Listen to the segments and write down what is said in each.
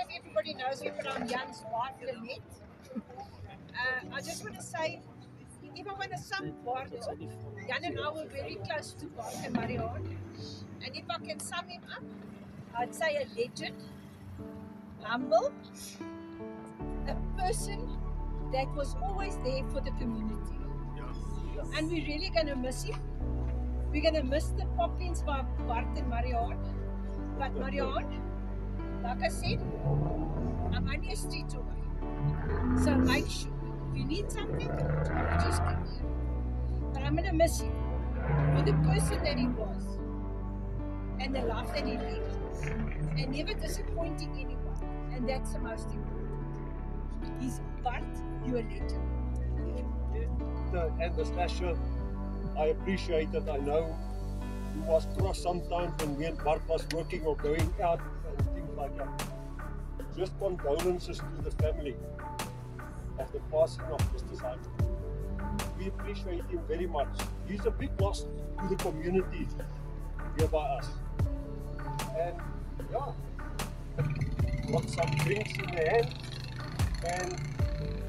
if everybody knows me, but I'm Jan's wife, Lynette. I just want to say, if I want to sum Bart, Jan and I were very close to Bart and Marion. And if I can sum him up, I'd say a legend, humble, a person that was always there for the community. And we're really going to miss him. We're going to miss the pop-ins by Bart and Marion. But Marion, like I said, I'm only a street away. So make sure, if you need something, just give me. But I'm going to miss him for the person that he was and the life that he lived. And never disappointing anyone. And that's the most important. He's Bart, you're a legend. And the slasher, I appreciate it. I know he was cross sometimes when me and Bart was working or going out and things like that. Just condolences to the family of the passing of Mr. Simon. We appreciate him very much. He's a big loss to the community here by us. And yeah, got some drinks in the hand, and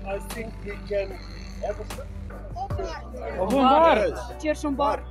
I think we can have a sip. Cheers on Bart.